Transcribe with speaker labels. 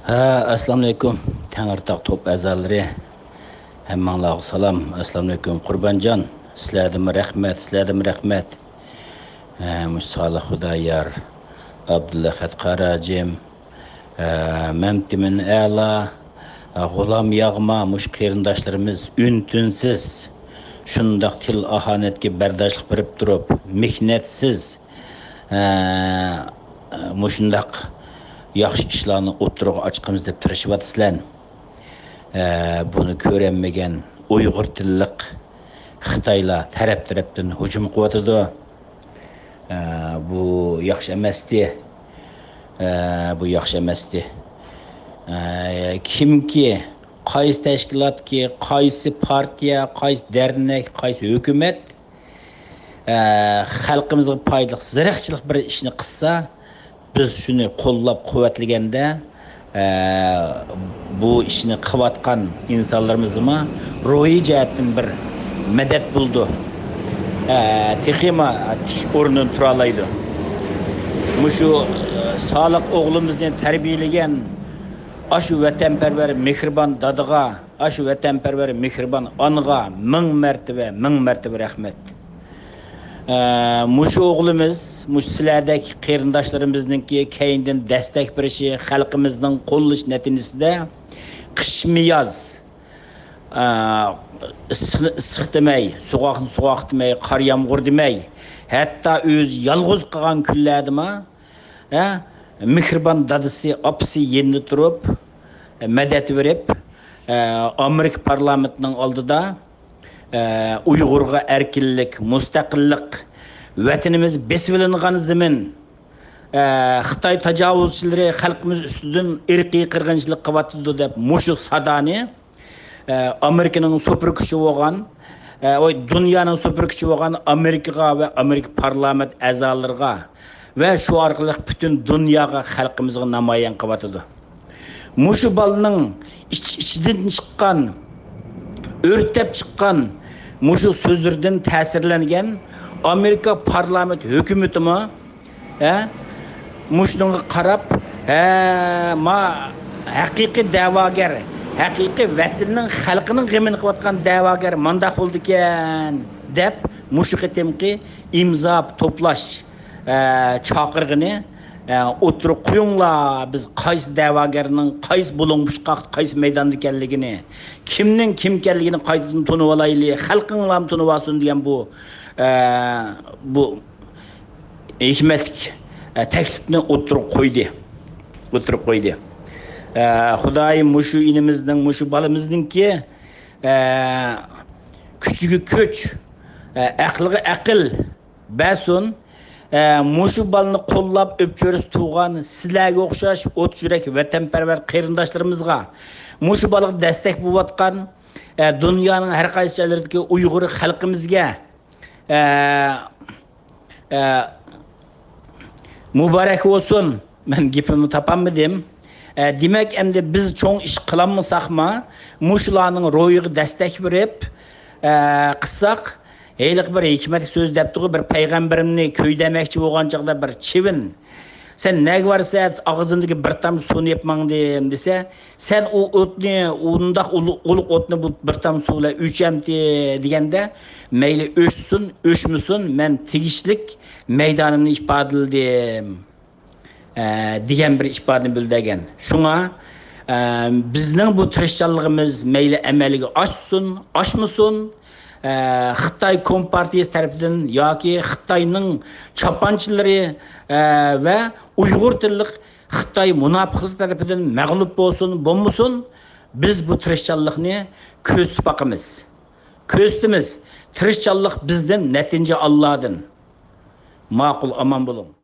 Speaker 1: Assalomu alaykum. Tangirtoq top a'zolari. Hammanglarga salom. Assalomu alaykum. Qurbonjon, sizlarga rahmat. Musolih Xudoyor, Abdullahat Qarajim, Mamtimin A'la, G'ulom Yag'ma mush qarindoshlarimiz ün-tunsiz shundoq til ahonatga bardoshlik berib turib, mehnatsiz mushundoq yaxshi ishlarni o'tirg'i ochqimiz deb tirishyapsizlar. Buni ko'rmagan Uyg'ur tillik Xitoylar tarafdan hujum qilyotdi. Bu yaxshi emasdi. Kimki, qaysi tashkilotki, qaysi partiya, qaysi dernek, qaysi hukumat xalqimizga foydali zirhchilik bir ishni qilsa, biz shuni qo'llab quvvatlaganda bu ishni qilayotgan insonlarimizga ruhiy jihatdan bir madad bo'ldi. Texima o'rnidan tura oladi. Mushu sog'liq o'g'limizni tarbiyalagan ashu vatanparvar mehribon dadaga, ashu vatanparvar mehribon onaga ming martaba rahmat. Mushu o'g'limiz, mush sizlardagi qarindoshlarimizninki keyindan destek berishi, xalqimizning qo'llash natijasida qishmiyoz issiq demay, so'g'oq demay, qor yomg'ir demay, hatto o'z yolg'iz qolgan kunlardimi, mehribon dadasi, opasi yenida turib, madad berib, Amerika parlamentining oldida Uyg'urga erkinlik, mustaqillik, vatanimiz besilingan zemin, Xitoy tajovuzchilari xalqimiz ustidan irqiy qirg'inchilik qilyapti deb mushu sadoni Amerikaning super kuchi bo'lgan, dunyoning super kuchi bo'lgan Amerikaga va Amerika parlament a'zolariga va shu orqali butun dunyoga xalqimizga namoyon qilyapti. Mushu bolaning ichidan chiqqan, o'rtab chiqqan mushu so'zlardan ta'sirlangan Amerika parlament hukumatimi mushunga qarab, ma haqiqiy da'vogar, haqiqiy vatanning xalqining g'amini qilayotgan da'vogar mandaq bo'ldi ekan deb mushu qitimki imzo to'plash chaqirg'ini o'tirib qo'yinglar, biz qaysi da'vogarning qaysi bulung'ushqoq qaysi maydonda ekanligini, kimning kim ekanligini qaytadan tunib olaylik, xalqinglar tunib olsin degan bu hikmatli taklifni o'tirib qo'ydi. Xudoyim mushu inimizning, mushu bolamizninki kuchiga kuch, aqliga aql basun. Mushu balni qo'llab o'pchirish tuğan sizlarga o'xshash o't yurak vatanparvar qarindoshlarimizga, mushu balga destek bo'layotgan dunyoning har qaysi joylaridagi Uyg'ur xalqimizga muborak bo'lsin. Men gapimni topolmadim. Demak, endi biz cho'ng ish qilolmasaqmi, mushularning ro'yiga destek berib qilsak, Eylik bir hikmet söz deptiği bir peygamberimni köydemekçi olan çağda bir çivin. Sen ne varsa ağzındaki bir tam sunu yapman dese, sen o otni, ondak oluk otni bu bir tam suyla üçemdi degende, meyli öşmüsün, men tigişlik meydanımını ifadildim. Degen bir ifadini bildegen. Şuna bizning bu tirishchanligimiz meyli emeliga aşmısun, Xitoy Kompartiyasi tarafidan yoki Xitoyning chapanchilari va Uyg'ur tillik Xitoy munofiqlar tarafidan mag'lub bo'lmasin, biz bu tirishchanlikni ko'zitib boqamiz. Tirishchanlik bizdan, natija Allohdan. Ma'qul, aman bo'ling.